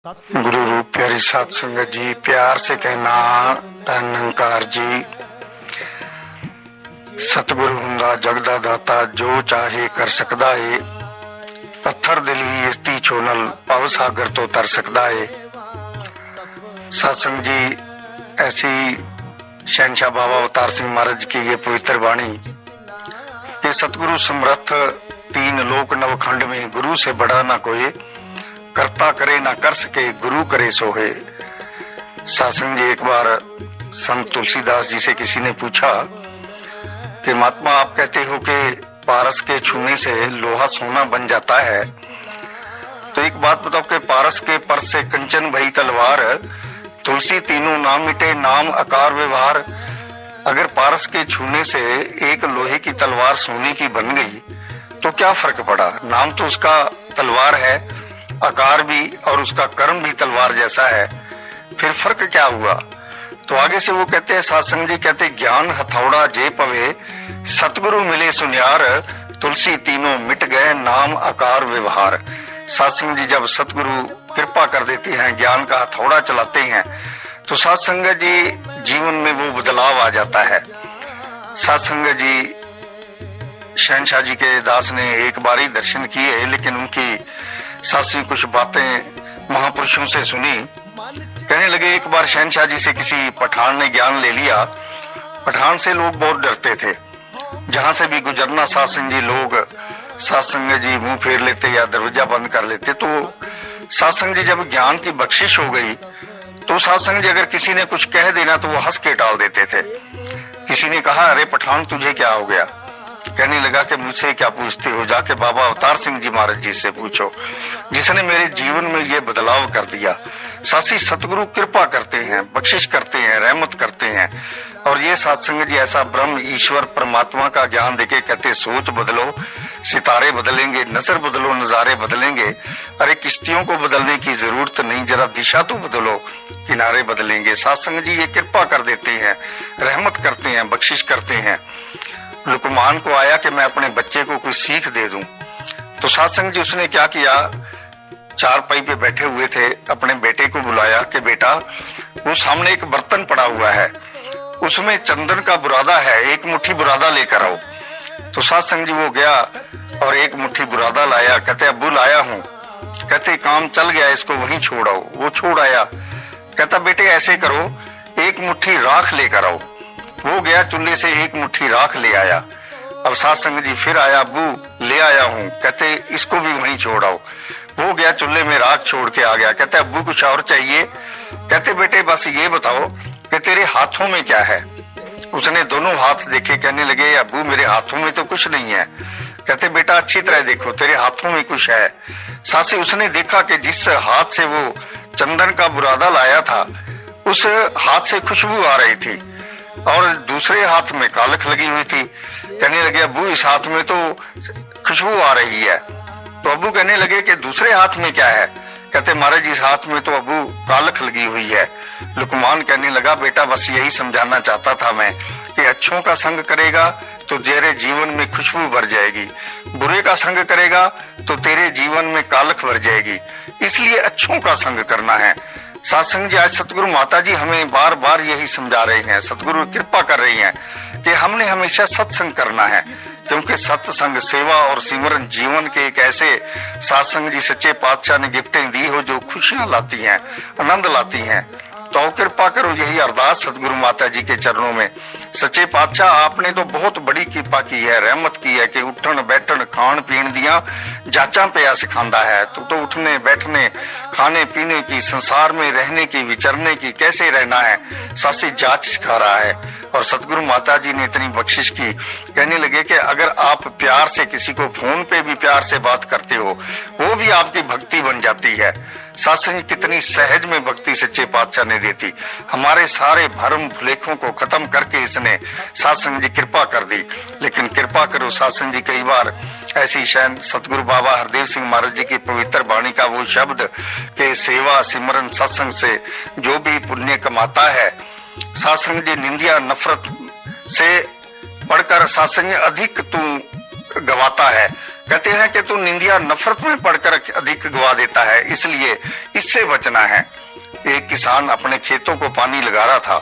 गुरु रूप प्यारी साध संगत जी, प्यार से कहना धन निरंकार जी। सतगुरु हुंदा जगदा दाता, जो चाहे कर सकदा है। पत्थर दिल भी इस्ती छोनल, भव सागर तो तर सकदा है। सत्संग जी, ऐसी शहनशाह बाबा अवतार सिंह महाराज की ये पवित्र वाणी कि सतगुरु समर्थ तीन लोक नवखंड में, गुरु से बड़ा ना कोई, करता करे ना कर सके, गुरु करे सोहे। सत्संग जी, एक बार संत तुलसीदास जी से किसी ने पूछा कि महात्मा, आप कहते हो कि पारस के छूने से लोहा सोना बन जाता है, तो एक बात बताओ कि पारस के पर से कंचन भई तलवार, तुलसी तीनों नाम मिटे, नाम आकार व्यवहार। अगर पारस के छूने से एक लोहे की तलवार सोने की बन गई तो क्या फर्क पड़ा? नाम तो उसका तलवार है, आकार भी, और उसका कर्म भी तलवार जैसा है, फिर फर्क क्या हुआ? तो आगे से वो कहते हैं, सत्संग जी कहते, ज्ञान हथौड़ा जे पवे, सतगुरु मिले सुनियार, तुलसी तीनों मिट गए, नाम आकार व्यवहार। सत्संग जी, जब सतगुरु कृपा कर देते हैं, ज्ञान का हथौड़ा चलाते हैं, तो सत्संग जी जीवन में वो बदलाव आ जाता है। सत्संग जी, शहनशाह जी के दास ने एक बार ही दर्शन किए, लेकिन उनकी सासी कुछ बातें महापुरुषों से सुनी। कहने लगे, एक बार शहनशाह जी से किसी पठान ने ज्ञान ले लिया। पठान से लोग बहुत डरते थे, जहां से भी गुजरना सत्संग जी, लोग सत्संग जी मुंह फेर लेते या दरवाजा बंद कर लेते। तो सत्संग जी, जब ज्ञान की बख्शिश हो गई तो सत्संग जी अगर किसी ने कुछ कह देना तो वो हंस के टाल देते थे। किसी ने कहा, अरे पठान, तुझे क्या हो गया? कहने लगा कि मुझसे क्या पूछते हो, जाके बाबा अवतार सिंह जी महाराज जी से पूछो, जिसने मेरे जीवन में ये बदलाव कर दिया। सासी सतगुरु कृपा करते हैं, बख्शिश करते हैं, रहमत करते हैं। और ये सत्संग जी ऐसा ब्रह्म ईश्वर परमात्मा का ज्ञान देके कहते, सोच बदलो सितारे बदलेंगे, नजर बदलो नजारे बदलेंगे। अरे किश्तियों को बदलने की जरूरत नहीं, जरा दिशा तो बदलो, किनारे बदलेंगे। सत्संग जी ये कृपा कर देते हैं, रहमत करते हैं, बख्शिश करते हैं। लुकमान को आया कि मैं अपने बच्चे को कोई सीख दे दूं, तो सत्संग जी उसने क्या किया, चारपाई पे बैठे हुए थे, अपने बेटे को बुलाया कि बेटा, वो सामने एक बर्तन पड़ा हुआ है, उसमें चंदन का बुरादा है, एक मुट्ठी बुरादा लेकर आओ। तो सत्संग जी वो गया और एक मुट्ठी बुरादा लाया। कहते, अब्बू लाया हूं। कहते, काम चल गया, इसको वहीं छोड़ आओ। वो छोड़ आया। कहता, बेटे ऐसे करो, एक मुट्ठी राख लेकर आओ। वो गया, चूल्हे से एक मुट्ठी राख ले आया। अब सत्संग जी फिर आया, अब्बू ले आया हूं। कहते, इसको भी वहीं छोड़ आओ। वो गया, चूल्हे में राख छोड़ के आ गया। कहते, अब्बू कुछ और चाहिए? कहते, बेटे बस ये बताओ कि तेरे हाथों में क्या है? उसने दोनों हाथ देखे, कहने लगे, अब्बू मेरे हाथों में तो कुछ नहीं है। कहते, बेटा अच्छी तरह देखो, तेरे हाथों में कुछ है। सासी उसने देखा कि जिस हाथ से वो चंदन का बुरादा लाया था, उस हाथ से खुशबू आ रही थी और दूसरे हाथ में कालख लगी हुई थी। कहने लगे, अब्बू इस हाथ में तो खुशबू आ रही है। तो अब्बू कहने लगे कि दूसरे हाथ में क्या है? कहते, महाराज इस हाथ में तो अब्बू कालख लगी हुई है। लुकमान कहने लगा, बेटा बस यही समझाना चाहता था मैं कि अच्छों का संग करेगा तो तेरे जीवन में खुशबू भर जाएगी, बुरे का संग करेगा तो तेरे जीवन में कालख भर जाएगी। इसलिए अच्छों का संग करना है। सत्संग जी, आज सतगुरु माता जी हमें बार बार यही समझा रहे हैं, सतगुरु कृपा कर रही हैं कि हमने हमेशा सत्संग करना है, क्योंकि सत्संग सेवा और सिमरन जीवन के एक ऐसे सत्संग जी सच्चे पातशाह ने गिफ्टें दी हो जो खुशियां लाती हैं, आनंद लाती हैं। तो कृपा करो, यही अरदास सतगुरु माता जी के चरणों में। सच्चे पातशाह आपने तो बहुत बड़ी कृपा की है, रहमत की है कि उठन बैठन खान पीन दिया जाचा पिया सिखांदा है। तो उठने बैठने खाने पीने की, संसार में रहने की, विचरने की, कैसे रहना है, सासी जांच सिखा रहा है। और सतगुरु माता जी ने इतनी बख्शिश की, कहने लगे कि अगर आप प्यार से किसी को फोन पे भी प्यार से बात करते हो, वो भी आपकी भक्ति बन जाती है। सत्संग कितनी सहज में भक्ति सच्चे पातशाह ने देती, हमारे सारे भरम भुलेखों को खत्म करके इसने सत्संग जी कृपा कर दी। लेकिन कृपा करो सत्संग जी, कई बार ऐसी शैन सतगुरु बाबा हरदेव सिंह महाराज जी की पवित्र वाणी का वो शब्द के सेवा सिमरन सत्संग से जो भी पुण्य कमाता है, सत्संग जी निंदिया नफरत से बढ़कर सत्संग अधिक तू गवाता है। कहते हैं कि तू निंदिया नफरत में पढ़कर अधिक गवा देता है, इसलिए इससे बचना है। एक किसान अपने खेतों को पानी लगा रहा था।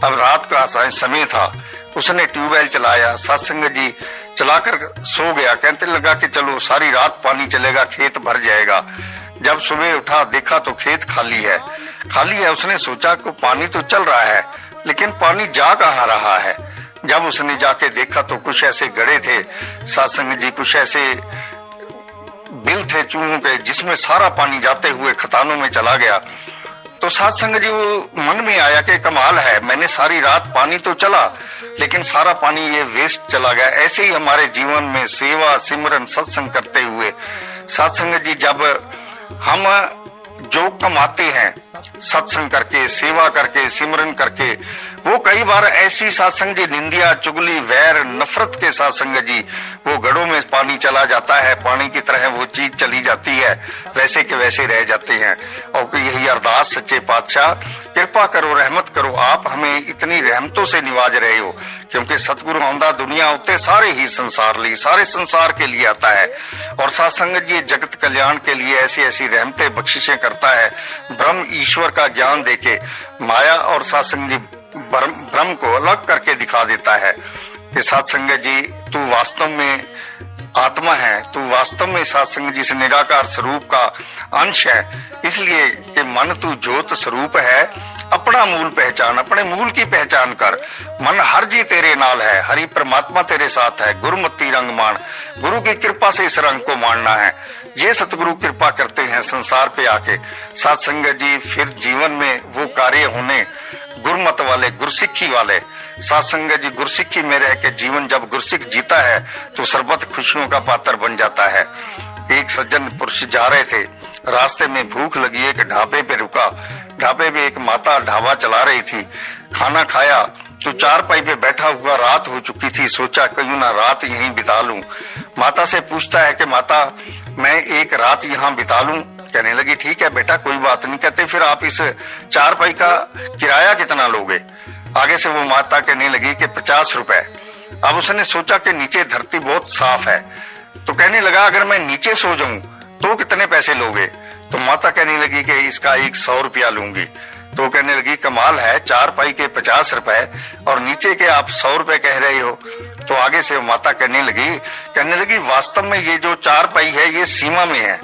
अब रात का समय था। उसने ट्यूबवेल चलाया, सत्संग जी चलाकर सो गया। कहते लगा कि चलो सारी रात पानी चलेगा, खेत भर जाएगा। जब सुबह उठा देखा तो खेत खाली है। उसने सोचा कि पानी तो चल रहा है, लेकिन पानी जा कहाँ रहा है। जब उसने जाके देखा तो कुछ ऐसे गड़े थे सत्संग जी, कुछ ऐसे बिल थे चूहों के, जिसमें सारा पानी जाते हुए खतानों में चला गया। तो सत्संग जी वो मन में आया कि कमाल है, मैंने सारी रात पानी तो चला, लेकिन सारा पानी ये वेस्ट चला गया। ऐसे ही हमारे जीवन में सेवा सिमरन सत्संग करते हुए सत्संग जी, जब हम जो कमाते हैं सत्संग करके, सेवा करके, सिमरन करके, वो कई बार ऐसी सत्संग जी निंदिया चुगली वैर नफरत के सत्संग जी, वो गढ़ों में पानी चला जाता है, पानी की तरह वो चीज चली जाती है, वैसे के वैसे रह जाते हैं। और यही अरदास सच्चे पातशाह, कृपा करो, रहमत करो, आप हमें इतनी रहमतों से निवाज रहे हो, क्योंकि सतगुरु आंदा दुनिया उत्ते सारे ही संसार ली, सारे संसार के लिए आता है। और सत्संग जी जगत कल्याण के लिए ऐसी ऐसी रहमतें बख्शिशें करता है, ब्रह्म ईश्वर का ज्ञान देके माया और सत्संग जी ब्रह्म को अलग करके दिखा देता है कि सत्संग जी तू वास्तव में आत्मा है, तू वास्तव में सत्संग जी से निराकार स्वरूप का अंश है। इसलिए कि मन तू ज्योत स्वरूप है, अपना मूल पहचान, अपने मूल की पहचान कर। मन हर जी तेरे नाल है, हरि परमात्मा तेरे साथ है, गुरुमति रंग मान, गुरु की कृपा से इस रंग को मानना है। ये सतगुरु कृपा करते हैं संसार पे आके सत्संग जी, फिर जीवन में वो कार्य होने गुरमत वाले, गुरसिक्खी वाले। सत्संग जी गुरसिक्खी में रह के जीवन जब गुरसिख जीता है तो सर्वत खुशियों का पात्र बन जाता है। एक सज्जन पुरुष जा रहे थे, रास्ते में भूख लगी, एक ढाबे पे रुका। ढाबे पे एक माता ढाबा चला रही थी। खाना खाया तो चारपाई पे बैठा हुआ, रात हो चुकी थी। सोचा क्यों ना रात यहीं बिता लूं। माता से पूछता है कि माता मैं एक रात यहाँ बिता लूं। कहने लगी ठीक है बेटा, कोई बात नहीं। कहते फिर आप इस चारपाई का किराया कितना लोगे। आगे से वो माता कहने लगी कि 50 रुपए। अब उसने सोचा कि नीचे धरती बहुत साफ है, तो कहने लगा अगर मैं नीचे सो जाऊं तो कितने पैसे लोगे। तो माता कहने लगी कि इसका 100 रुपया लूंगी। तो कहने लगी कमाल है, चारपाई के 50 रुपए और नीचे के आप 100 रुपए कह रहे हो। तो आगे से माता कहने लगी वास्तव में ये जो चारपाई है ये सीमा में है,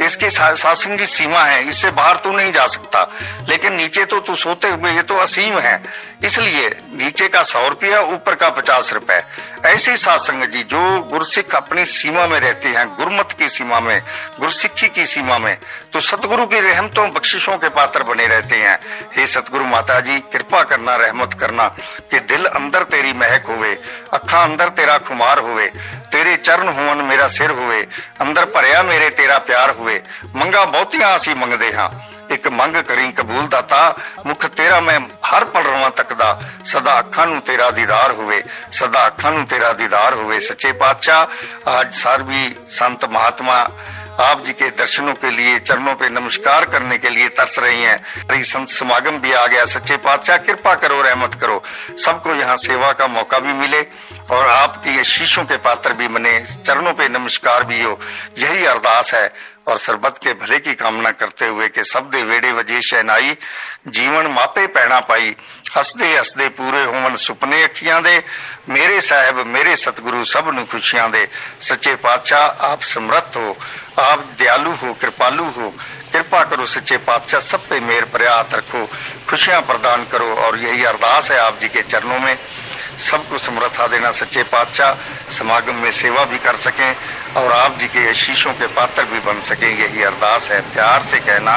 इसकी सत्संग जी सीमा है, इससे बाहर तू नहीं जा सकता। लेकिन नीचे तो तू सोते हुए ये तो असीम है, इसलिए नीचे का 100 रुपया, ऊपर का 50 रुपए। ऐसे सत्संग जी जो गुरसिख अपनी सीमा में रहते हैं, गुरमत की सीमा में, गुरसिक्खी की सीमा में, तो सतगुरु की रहमतों बख्शिशों के पात्र बने रहते हैं। हे सतगुरु माता जी कृपा करना, रहमत करना कि दिल अंदर तेरी महक होवे, अखा अंदर तेरा खुमार होवे, तेरे चरण होवन मेरा सिर होवे, अंदर भरिया मेरे तेरा प्यार होवे। मंगा बहुतियां असी मंगदे हां, एक मंग करी कबूल दाता, मुख तेरा मैं हर पल रवां तकदा, सदा अखां नूं तेरा दीदार होवे, सदा अखां नूं तेरा दीदार होवे। सच्चे पातशाह आज सारवी संत महात्मा आप जी के दर्शनों के लिए, चरणों पे नमस्कार करने के लिए तरस रही हैं। हरी संत समागम भी आ गया। सच्चे पातशाह कृपा करो, रहमत करो, सबको यहाँ सेवा का मौका भी मिले और आपकी शीशों के पात्र भी बने, चरणों पे नमस्कार भी हो। यही अरदास है और सरबत के भले की कामना करते हुए कि सब दे वेड़े वजे शहनाई, जीवन मापे पैना पाई, हसदे हसदे पूरे होवन सुपने अखियां दे, मेरे साहिब मेरे सतगुरु सब नूं खुशियां दे। सच्चे पातशाह आप समर्थ हो, आप दयालु हो, कृपालु हो, कृपा करो सच्चे पातशाह, सब पे मेहर भरा हाथ रखो, खुशियां प्रदान करो। और यही अरदास है आप जी के चरणों में, सबको समर्था देना सच्चे पातशाह, समागम में सेवा भी कर सकें और आप जी के आशीषों के पात्र भी बन सकें। यही अरदास है, प्यार से कहना।